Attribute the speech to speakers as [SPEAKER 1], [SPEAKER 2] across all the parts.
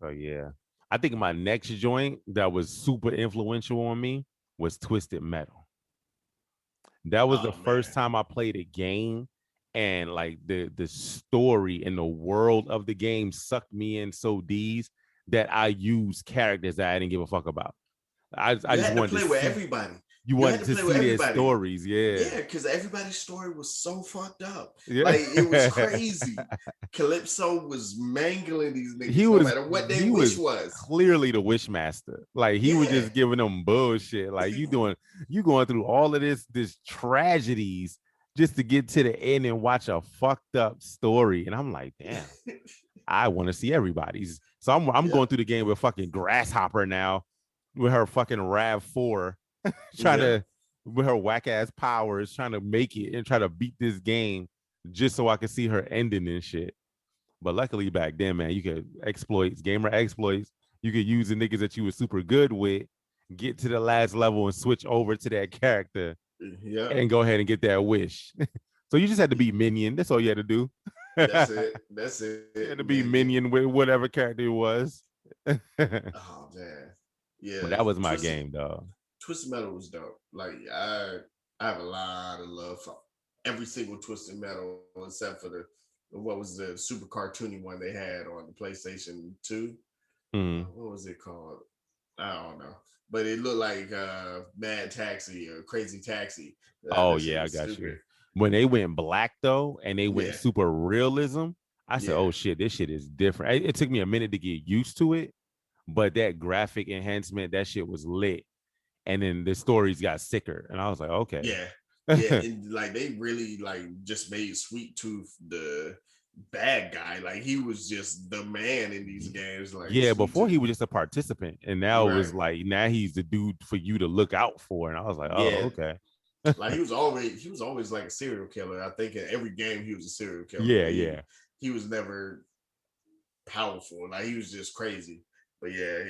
[SPEAKER 1] So yeah, I think my next joint that was super influential on me was Twisted Metal. That was the
[SPEAKER 2] Oh
[SPEAKER 1] first
[SPEAKER 2] man.
[SPEAKER 1] time I played a game, and like the story and the world of the game sucked me in so deep that I used characters that I didn't give a fuck about. I
[SPEAKER 2] You
[SPEAKER 1] just
[SPEAKER 2] had to
[SPEAKER 1] wanted to
[SPEAKER 2] play with
[SPEAKER 1] see
[SPEAKER 2] everybody.
[SPEAKER 1] you
[SPEAKER 2] You had
[SPEAKER 1] wanted
[SPEAKER 2] to
[SPEAKER 1] to
[SPEAKER 2] play with
[SPEAKER 1] see their
[SPEAKER 2] everybody.
[SPEAKER 1] stories. Yeah.
[SPEAKER 2] Yeah, because everybody's story was so fucked up.
[SPEAKER 1] Yeah.
[SPEAKER 2] Like it was crazy. Calypso was mangling these
[SPEAKER 1] he
[SPEAKER 2] niggas no
[SPEAKER 1] was
[SPEAKER 2] matter what their
[SPEAKER 1] he
[SPEAKER 2] wish
[SPEAKER 1] was
[SPEAKER 2] was.
[SPEAKER 1] clearly the wish master. Like he was
[SPEAKER 2] Yeah.
[SPEAKER 1] just giving them bullshit. Like you going through all of this tragedies just to get to the end and watch a fucked up story. And I'm like, damn, I want to see everybody's. So I'm
[SPEAKER 2] Yeah.
[SPEAKER 1] going through the game with fucking Grasshopper now, with her fucking Rav 4, trying
[SPEAKER 2] Yeah.
[SPEAKER 1] to with her whack ass powers, trying to make it and try to beat this game just so I can see her ending and shit. But luckily back then, man, you could gamer exploits. You could use the niggas that you were super good with, get to the last level and switch over to that character
[SPEAKER 2] Yeah.
[SPEAKER 1] and go ahead and get that wish. So you just had to be Minion. That's all you had to do. You
[SPEAKER 2] That's it. That's it.
[SPEAKER 1] had to
[SPEAKER 2] And
[SPEAKER 1] be
[SPEAKER 2] then get
[SPEAKER 1] Minion with whatever character it was. But
[SPEAKER 2] oh man. Yeah.
[SPEAKER 1] that was my game, dog.
[SPEAKER 2] Twisted Metal was dope. Like I have a lot of love for every single Twisted Metal except for the what was the super cartoony one they had on the PlayStation 2.
[SPEAKER 1] Mm.
[SPEAKER 2] What was it called? I don't know. But it looked like Mad Taxi or Crazy Taxi.
[SPEAKER 1] Oh
[SPEAKER 2] That shit
[SPEAKER 1] yeah, I
[SPEAKER 2] was
[SPEAKER 1] got you.
[SPEAKER 2] stupid.
[SPEAKER 1] When they went black though, and they went
[SPEAKER 2] Yeah.
[SPEAKER 1] super realism, I said,
[SPEAKER 2] Yeah.
[SPEAKER 1] "Oh shit, this shit is different." It took me a minute to get used to it, but that graphic enhancement, that shit was lit. And then the stories got sicker, and I was like, "Okay."
[SPEAKER 2] Yeah. Yeah. And like they really like just made Sweet Tooth the bad guy. Like he was just the man in these games. Like
[SPEAKER 1] Yeah,
[SPEAKER 2] Sweet
[SPEAKER 1] before
[SPEAKER 2] Tooth.
[SPEAKER 1] he was just a participant, and now it
[SPEAKER 2] Right.
[SPEAKER 1] was like now he's the dude for you to look out for, and I was like, "Oh,
[SPEAKER 2] Yeah.
[SPEAKER 1] okay."
[SPEAKER 2] Like he was always like a serial killer. I think in every game he was a serial killer,
[SPEAKER 1] Yeah,
[SPEAKER 2] but
[SPEAKER 1] yeah.
[SPEAKER 2] he was never powerful. Like he was just crazy. But yeah,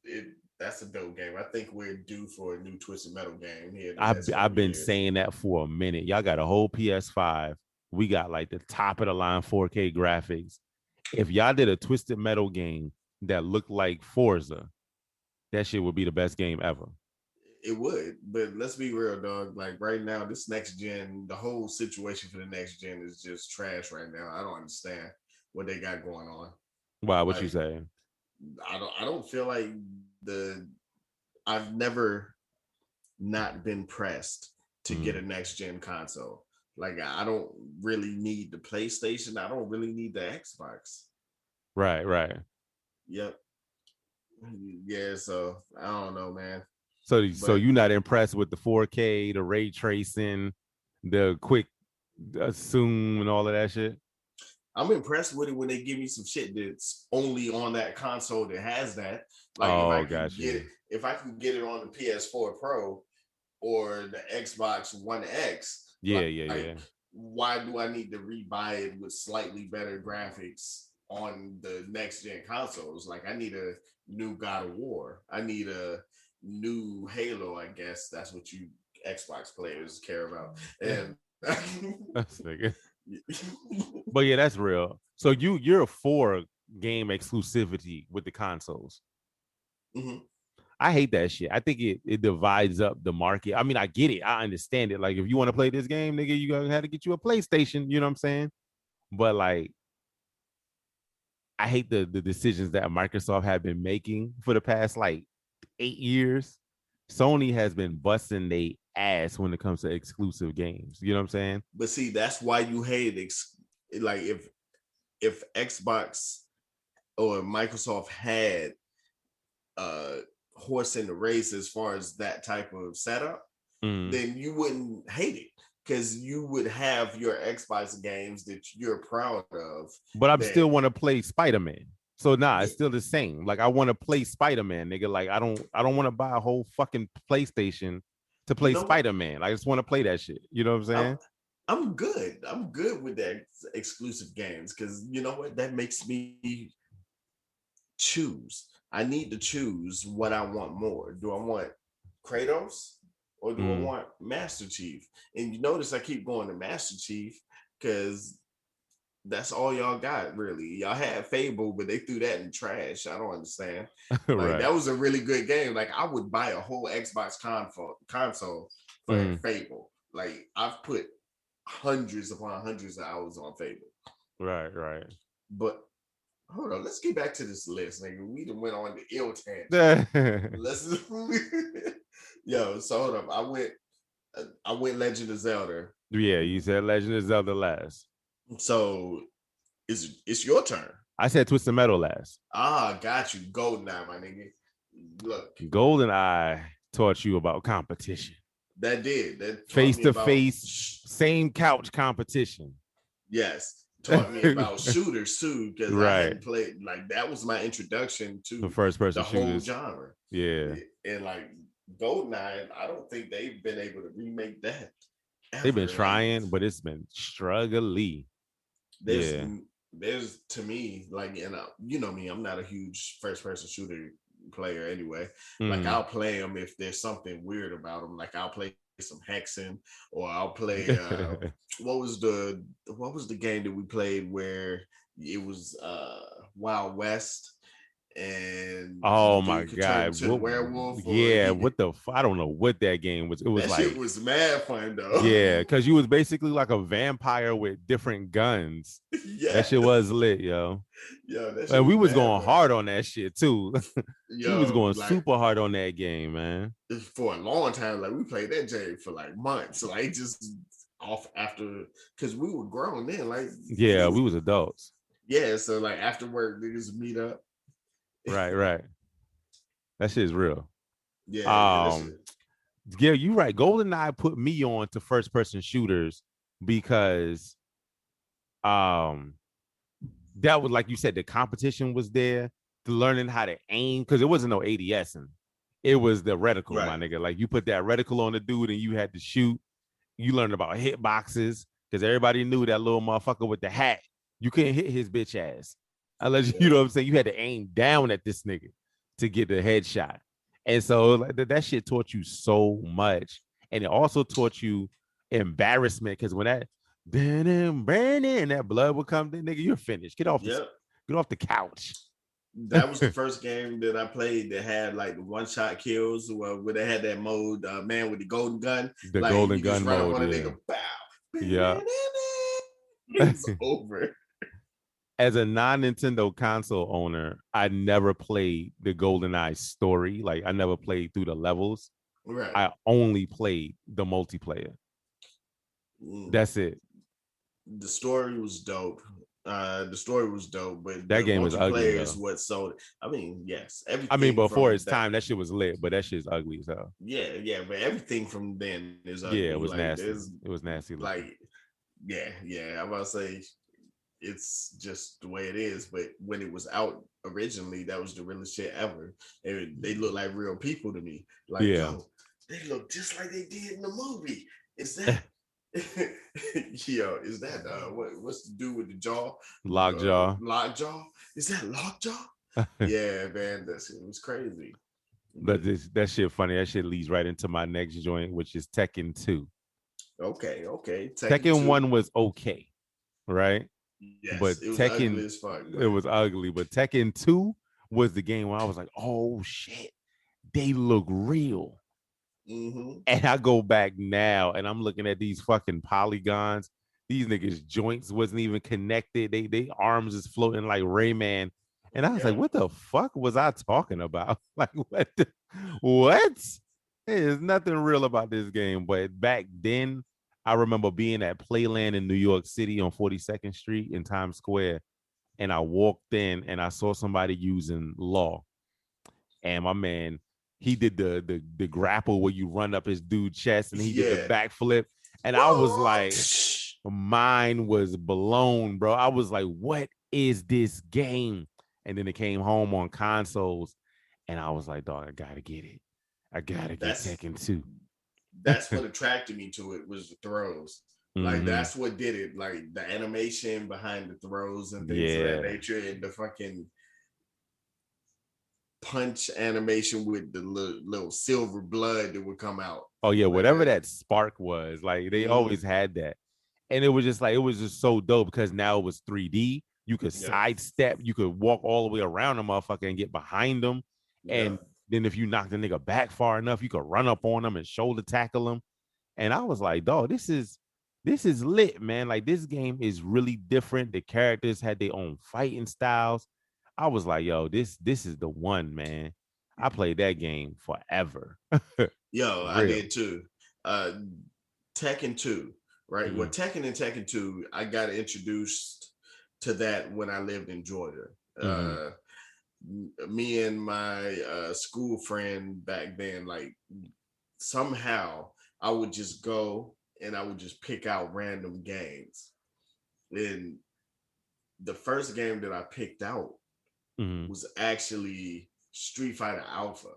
[SPEAKER 2] it that's a dope game. I think we're due for a new Twisted Metal game here in the
[SPEAKER 1] I've
[SPEAKER 2] next
[SPEAKER 1] I've
[SPEAKER 2] couple
[SPEAKER 1] been
[SPEAKER 2] years.
[SPEAKER 1] saying that for a minute. Y'all got a whole PS5. We got like the top of the line 4K graphics. If y'all did a Twisted Metal game that looked like Forza, that shit would be the best game ever.
[SPEAKER 2] It would, but let's be real, dog. Like right now, this next gen, the whole situation for the next gen is just trash right now. I don't understand what they got going on.
[SPEAKER 1] Wow, what you
[SPEAKER 2] Like
[SPEAKER 1] say?
[SPEAKER 2] I don't feel like the I've never not been pressed to get a
[SPEAKER 1] Mm,
[SPEAKER 2] next gen console. Like I don't really need the PlayStation. I don't really need the Xbox.
[SPEAKER 1] right, right.
[SPEAKER 2] Yep. Yeah. So I don't know, man.
[SPEAKER 1] So
[SPEAKER 2] But
[SPEAKER 1] you're not impressed with the 4K, the ray tracing, the quick zoom, and all of that shit?
[SPEAKER 2] I'm impressed with it when they give me some shit that's only on that console that has that. Like
[SPEAKER 1] Oh, got you.
[SPEAKER 2] if I can get it on the PS4 Pro or the Xbox One X,
[SPEAKER 1] Yeah, yeah,
[SPEAKER 2] like
[SPEAKER 1] yeah.
[SPEAKER 2] why do I need to rebuy it with slightly better graphics on the next gen consoles? Like I need a new God of War. I need a new Halo, I guess that's what you Xbox players care about. And
[SPEAKER 1] That's nigga. But yeah, that's real. So you're for game exclusivity with the consoles.
[SPEAKER 2] Mhm.
[SPEAKER 1] I hate that shit. I think it divides up the market. I mean, I get it. I understand it. Like if you want to play this game, nigga, you gonna have to get you a PlayStation. You know what I'm saying? But like, I hate the decisions that Microsoft have been making for the past like 8 years. Sony has been busting they ass when it comes to exclusive games. You know what I'm saying?
[SPEAKER 2] But see, that's why you hate like if Xbox or Microsoft had a horse in the race as far as that type of setup,
[SPEAKER 1] Mm.
[SPEAKER 2] then you wouldn't hate it because you would have your Xbox games that you're proud of.
[SPEAKER 1] But I'm
[SPEAKER 2] That
[SPEAKER 1] still want to play Spider-Man. So nah,
[SPEAKER 2] yeah,
[SPEAKER 1] it's still the same. Like I want to play Spider-Man, nigga. Like I don't want to buy a whole fucking PlayStation to
[SPEAKER 2] you
[SPEAKER 1] play
[SPEAKER 2] know what?
[SPEAKER 1] Spider-Man. I just want to play that shit. You know what I'm
[SPEAKER 2] I'm
[SPEAKER 1] saying?
[SPEAKER 2] I'm good. I'm good with that exclusive games because you know what? That makes me choose. I need to choose what I want more. Do I want Kratos or do I
[SPEAKER 1] Mm.
[SPEAKER 2] want Master Chief? And you notice I keep going to Master Chief because That's all y'all got, really. Y'all had Fable, but they threw that in trash. I don't understand. Like
[SPEAKER 1] Right.
[SPEAKER 2] that was a really good game. Like I would buy a whole Xbox console for
[SPEAKER 1] Mm.
[SPEAKER 2] Fable. Like I've put hundreds upon hundreds of hours on Fable.
[SPEAKER 1] Right. Right.
[SPEAKER 2] But hold on, let's get back to this list, nigga. We done went on the ill tangent.
[SPEAKER 1] Yeah.
[SPEAKER 2] Let's yo. So hold up, I went Legend of Zelda.
[SPEAKER 1] You said Legend of Zelda last.
[SPEAKER 2] So it's your turn.
[SPEAKER 1] I said Twisted Metal last.
[SPEAKER 2] Got you. GoldenEye, my nigga. Look,
[SPEAKER 1] Golden Eye taught you about competition.
[SPEAKER 2] that taught
[SPEAKER 1] Face
[SPEAKER 2] me
[SPEAKER 1] to
[SPEAKER 2] about
[SPEAKER 1] face, same couch competition.
[SPEAKER 2] yes, taught me about shooters too, because I
[SPEAKER 1] Right.
[SPEAKER 2] hadn't played like that was my introduction
[SPEAKER 1] The
[SPEAKER 2] to
[SPEAKER 1] first person
[SPEAKER 2] the whole
[SPEAKER 1] shooters.
[SPEAKER 2] genre.
[SPEAKER 1] Yeah.
[SPEAKER 2] And like GoldenEye, I don't think they've been able to remake that
[SPEAKER 1] They've been
[SPEAKER 2] ever. Like
[SPEAKER 1] trying, but it's been struggly.
[SPEAKER 2] there's
[SPEAKER 1] Yeah.
[SPEAKER 2] there's to me like, and you know me, I'm not a huge first person shooter player anyway. Like
[SPEAKER 1] Mm.
[SPEAKER 2] I'll play them if there's something weird about them. Like I'll play some Hexen, or I'll play what was the game that we played where it was Wild West and the
[SPEAKER 1] Oh my
[SPEAKER 2] dude could turn
[SPEAKER 1] God.
[SPEAKER 2] into the
[SPEAKER 1] What
[SPEAKER 2] werewolf, or
[SPEAKER 1] yeah,
[SPEAKER 2] he
[SPEAKER 1] what the I don't know what that game was. It was
[SPEAKER 2] that shit
[SPEAKER 1] like,
[SPEAKER 2] was mad fun though.
[SPEAKER 1] yeah, because you was basically like a vampire with different guns. That shit
[SPEAKER 2] Yes,
[SPEAKER 1] was lit, yo.
[SPEAKER 2] yo, that shit
[SPEAKER 1] And we
[SPEAKER 2] was
[SPEAKER 1] was
[SPEAKER 2] mad
[SPEAKER 1] going
[SPEAKER 2] fun.
[SPEAKER 1] hard on that shit too. We was
[SPEAKER 2] Yo,
[SPEAKER 1] going
[SPEAKER 2] like
[SPEAKER 1] super hard on that game, man.
[SPEAKER 2] for a long time, like we played that game for like months, like just off after, because we were grown then, like
[SPEAKER 1] Yeah, we was adults.
[SPEAKER 2] yeah. So like after work, niggas meet up.
[SPEAKER 1] Right, right. That shit is real.
[SPEAKER 2] Yeah, that
[SPEAKER 1] Um,
[SPEAKER 2] shit.
[SPEAKER 1] yeah, you right. GoldenEye put me on to first person shooters because um that was, like you said, the competition was there, to learning how to aim, because it wasn't no ADS, and it was the reticle, my
[SPEAKER 2] Right.
[SPEAKER 1] nigga. Like you put that reticle on the dude and you had to shoot. You learned about hitboxes because everybody knew that little motherfucker with the hat. You couldn't hit his bitch ass unless you
[SPEAKER 2] Yeah.
[SPEAKER 1] know what I'm saying. You had to aim down at this nigga to get the headshot, and so like that shit taught you so much, and it also taught you embarrassment, because when that burning that blood would come, then nigga, you're finished.
[SPEAKER 2] Yep.
[SPEAKER 1] Get off the couch.
[SPEAKER 2] That was the first game that I played that had like the one shot kills, where they had that mode, man with the golden gun.
[SPEAKER 1] The
[SPEAKER 2] Like
[SPEAKER 1] golden
[SPEAKER 2] you just
[SPEAKER 1] gun
[SPEAKER 2] run up
[SPEAKER 1] mode,
[SPEAKER 2] on a
[SPEAKER 1] yeah,
[SPEAKER 2] nigga, bow.
[SPEAKER 1] yeah.
[SPEAKER 2] It's over.
[SPEAKER 1] As a non-Nintendo console owner, I never played the GoldenEye story. Like I never played through the levels.
[SPEAKER 2] Right.
[SPEAKER 1] I only played the multiplayer.
[SPEAKER 2] Mm.
[SPEAKER 1] That's it.
[SPEAKER 2] The story was dope. The story was dope, but
[SPEAKER 1] That
[SPEAKER 2] the
[SPEAKER 1] game is ugly
[SPEAKER 2] multiplayer is
[SPEAKER 1] though.
[SPEAKER 2] what sold it. I mean, yes,
[SPEAKER 1] I mean,
[SPEAKER 2] everything
[SPEAKER 1] before
[SPEAKER 2] from
[SPEAKER 1] its
[SPEAKER 2] that.
[SPEAKER 1] time, that shit was lit, but that shit's ugly as hell.
[SPEAKER 2] Yeah, but everything from then is
[SPEAKER 1] Yeah, it
[SPEAKER 2] ugly.
[SPEAKER 1] was
[SPEAKER 2] Like
[SPEAKER 1] nasty.
[SPEAKER 2] there's
[SPEAKER 1] It was nasty looking.
[SPEAKER 2] like, yeah. I'm about to say it's just the way it is. But when it was out originally, that was the realest shit ever. They look like real people to me. Like,
[SPEAKER 1] Yeah.
[SPEAKER 2] yo, they look just like they did in the movie. Is that yo, is that what's the dude with the jaw?
[SPEAKER 1] Lockjaw.
[SPEAKER 2] Lockjaw? Is that Lockjaw? Yeah, man, it was crazy.
[SPEAKER 1] But
[SPEAKER 2] But
[SPEAKER 1] that shit funny. That shit leads right into my next joint, which is Tekken 2.
[SPEAKER 2] okay. Tekken
[SPEAKER 1] Tekken
[SPEAKER 2] 2.
[SPEAKER 1] 1 was okay, right?
[SPEAKER 2] Yes,
[SPEAKER 1] But
[SPEAKER 2] it was
[SPEAKER 1] Tekken,
[SPEAKER 2] ugly as fuck,
[SPEAKER 1] it
[SPEAKER 2] but
[SPEAKER 1] was ugly. But Tekken 2 was the game where I was like, oh shit, they look real.
[SPEAKER 2] mm-hmm.
[SPEAKER 1] And I go back now and I'm looking at these fucking polygons. These niggas' joints wasn't even connected. They arms is floating like Rayman. And I was like,
[SPEAKER 2] Yep.
[SPEAKER 1] what the fuck was I talking about? Like, what? There's nothing real about this game. But back then, I remember being at Playland in New York City on 42nd Street in Times Square. And I walked in and I saw somebody using Law. And my man, he did the grapple where you run up his dude chest, and he did the
[SPEAKER 2] Yeah.
[SPEAKER 1] backflip. And I was like, mine was blown, bro. I was like, what is this game? And then it came home on consoles, and I was like, dog, I gotta get it. I gotta get
[SPEAKER 2] That's
[SPEAKER 1] Tekken 2.
[SPEAKER 2] that's what attracted me to it was the throws. Like
[SPEAKER 1] Mm-hmm.
[SPEAKER 2] that's what did it. Like the animation behind the throws and things of that
[SPEAKER 1] Yeah.
[SPEAKER 2] nature, and the fucking punch animation with the little silver blood that would come out.
[SPEAKER 1] Oh yeah,
[SPEAKER 2] Like
[SPEAKER 1] whatever
[SPEAKER 2] that.
[SPEAKER 1] that spark was, like they always
[SPEAKER 2] Mm-hmm.
[SPEAKER 1] had that. And it was just like, it was just so dope because now it was 3D. You could
[SPEAKER 2] Yep.
[SPEAKER 1] sidestep, you could walk all the way around the motherfucker and get behind them. And
[SPEAKER 2] Yep.
[SPEAKER 1] then if you knock the nigga back far enough, you could run up on them and shoulder tackle them. And I was like, dog, this is lit, man. Like this game is really different. The characters had their own fighting styles. I was like, yo, this is the one, man. I played that game forever.
[SPEAKER 2] Yo, I
[SPEAKER 1] Real.
[SPEAKER 2] did too. Uh Tekken 2, right? Well,
[SPEAKER 1] Mm-hmm.
[SPEAKER 2] Tekken and Tekken 2, I got introduced to that when I lived in Georgia.
[SPEAKER 1] Mm-hmm.
[SPEAKER 2] Me and my school friend back then, like somehow I would just go and I would just pick out random games. And the first game that I picked out
[SPEAKER 1] Mm-hmm.
[SPEAKER 2] was actually Street Fighter Alpha.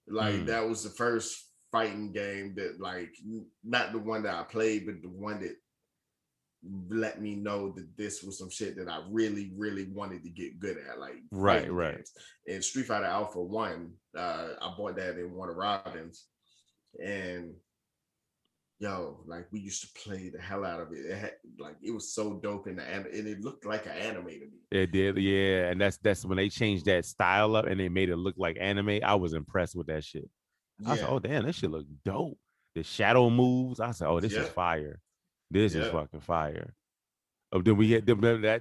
[SPEAKER 2] Like
[SPEAKER 1] Mm.
[SPEAKER 2] that was the first fighting game that, like, not the one that I played, but the one that let me know that this was some shit that I really, really wanted to get good at, like
[SPEAKER 1] Right,
[SPEAKER 2] fighting
[SPEAKER 1] right.
[SPEAKER 2] games. And Street Fighter Alpha 1, I bought that in Warner Robins. And yo, like we used to play the hell out of it. Like it was so dope and it looked like an anime to me.
[SPEAKER 1] It did, yeah. And that's when they changed that style up and they made it look like anime. I was impressed with that shit. I said,
[SPEAKER 2] Yeah.
[SPEAKER 1] oh damn, this shit look dope. The shadow moves. I said, oh, this is
[SPEAKER 2] Yep.
[SPEAKER 1] fire. This is
[SPEAKER 2] Yep.
[SPEAKER 1] fucking fire. Oh, then we get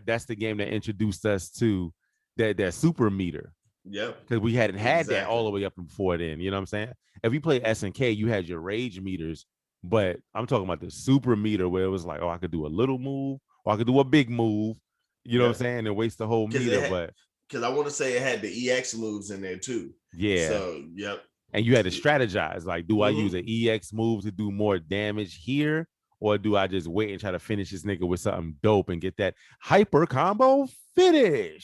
[SPEAKER 1] that's the game that introduced us to that super meter.
[SPEAKER 2] Yep.
[SPEAKER 1] Because we hadn't had that all
[SPEAKER 2] Exactly.
[SPEAKER 1] the way up before then. You know what I'm saying? If you play SNK, you had your rage meters, but I'm talking about the super meter where it was like, oh, I could do a little move or I could do a big move. You know what I'm
[SPEAKER 2] Yep.
[SPEAKER 1] saying? And waste the whole meter. But
[SPEAKER 2] Because I want to say it had the EX moves in there too.
[SPEAKER 1] yeah.
[SPEAKER 2] So yep.
[SPEAKER 1] And you had to strategize. Like, do I use
[SPEAKER 2] Mm-hmm.
[SPEAKER 1] an EX move to do more damage here? Or do I just wait and try to finish this nigga with something dope and get that hyper combo finish?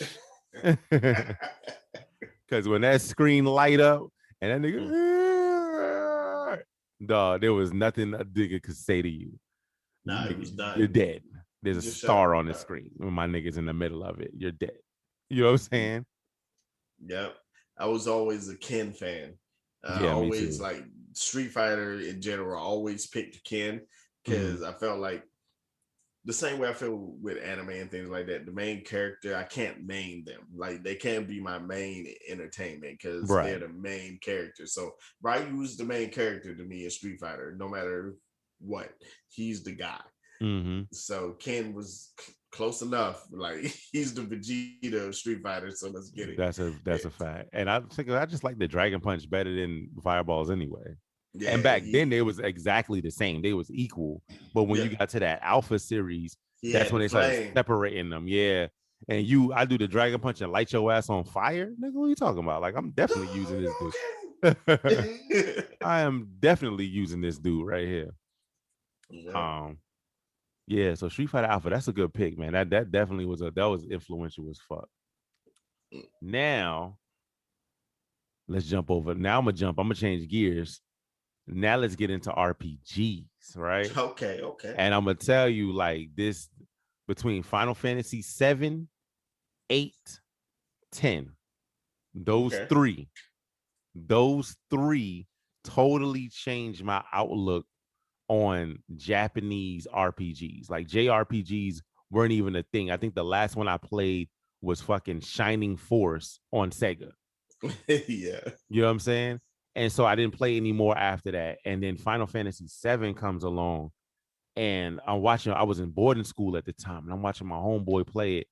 [SPEAKER 1] Because when that screen light up and that nigga, dog, there was nothing a nigga could say to you. You
[SPEAKER 2] Nah, it
[SPEAKER 1] nigga,
[SPEAKER 2] was
[SPEAKER 1] you're
[SPEAKER 2] done.
[SPEAKER 1] dead. There's a
[SPEAKER 2] Just shut up.
[SPEAKER 1] star on the screen when my nigga's in the middle of it. You're dead. You know what I'm saying?
[SPEAKER 2] Yep. I was always a Ken fan.
[SPEAKER 1] Yeah, me
[SPEAKER 2] Always
[SPEAKER 1] too.
[SPEAKER 2] like Street Fighter in general. Always picked Ken
[SPEAKER 1] Mm-hmm.
[SPEAKER 2] because I felt like the same way I feel with anime and things like that. The main character, I can't main them. Like they can't be my main entertainment because they're
[SPEAKER 1] Right.
[SPEAKER 2] the main character. So Ryu's the main character to me in Street Fighter, no matter what. He's the guy.
[SPEAKER 1] Mm-hmm.
[SPEAKER 2] So Ken was close enough. Like he's the Vegeta of Street Fighter. So let's get it.
[SPEAKER 1] That's a fact. And I think I just like the Dragon Punch better than Fireballs anyway. And
[SPEAKER 2] Yeah,
[SPEAKER 1] back then they was exactly the same. They was equal. But when
[SPEAKER 2] yeah,
[SPEAKER 1] you got to that Alpha series,
[SPEAKER 2] he
[SPEAKER 1] that's
[SPEAKER 2] had
[SPEAKER 1] when
[SPEAKER 2] the
[SPEAKER 1] they started
[SPEAKER 2] flame.
[SPEAKER 1] separating them. Yeah. And I do the Dragon Punch and light your ass on fire. Nigga, what are you talking about? Like, I'm definitely using this dude. I am definitely using this dude right here.
[SPEAKER 2] Yeah.
[SPEAKER 1] Um, yeah, so Street Fighter Alpha, that's a good pick, man. That definitely was influential as fuck. Now, let's jump over. Now I'm gonna change gears. Now let's get into RPGs, right?
[SPEAKER 2] Okay, okay,
[SPEAKER 1] And I'm gonna tell you like this between Final Fantasy 7, 8, 10. Those
[SPEAKER 2] okay.
[SPEAKER 1] three, those three totally changed my outlook on Japanese RPGs. Like JRPGs weren't even a thing. I think the last one I played was fucking Shining Force on Sega.
[SPEAKER 2] Yeah.
[SPEAKER 1] You know what I'm saying? And so I didn't play anymore after that. And then Final Fantasy 7 comes along and I'm watching, I was in boarding school at the time and I'm watching my homeboy play it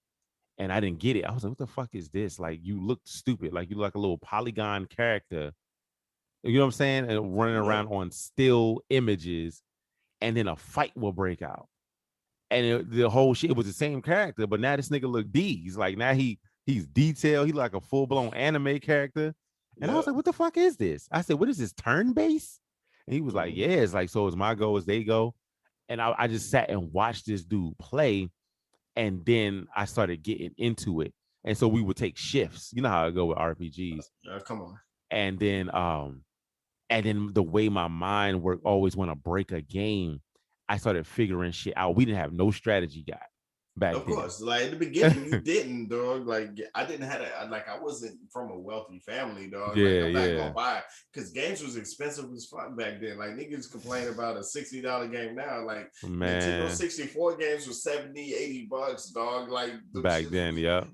[SPEAKER 1] and I didn't get it. I was like, what the fuck is this? Like, you look stupid. Like, you look like a little polygon character. You know what I'm saying? And running
[SPEAKER 2] Yep.
[SPEAKER 1] around on still images, and then a fight will break out. And the whole shit, it was the same character, but now this nigga look D. He's like, now he's detailed. He's like a full blown anime character. And I was
[SPEAKER 2] Yep.
[SPEAKER 1] like, what the fuck is this? I said, what is this, turn base? And he was like,
[SPEAKER 2] Mm-hmm.
[SPEAKER 1] yeah, it's like, so it's my go as they go. And I just sat and watched this dude play. And then I started getting into it. And so we would take shifts. You know how I go with RPGs.
[SPEAKER 2] Come on.
[SPEAKER 1] And then the way my mind worked, always want to break a game, I started figuring shit out. We didn't have no strategy guide. back
[SPEAKER 2] Of
[SPEAKER 1] then.
[SPEAKER 2] course, like in the beginning, you didn't, dog. Like I didn't have like I wasn't from a wealthy family, dog. Like
[SPEAKER 1] Yeah,
[SPEAKER 2] I'm not
[SPEAKER 1] yeah.
[SPEAKER 2] gonna buy because games was expensive as fuck back then. Like niggas complain about a $60 game now. Like Nintendo
[SPEAKER 1] Man,
[SPEAKER 2] 64 games was $70, $80, dog. Like them
[SPEAKER 1] back
[SPEAKER 2] shits
[SPEAKER 1] then,
[SPEAKER 2] was
[SPEAKER 1] yeah.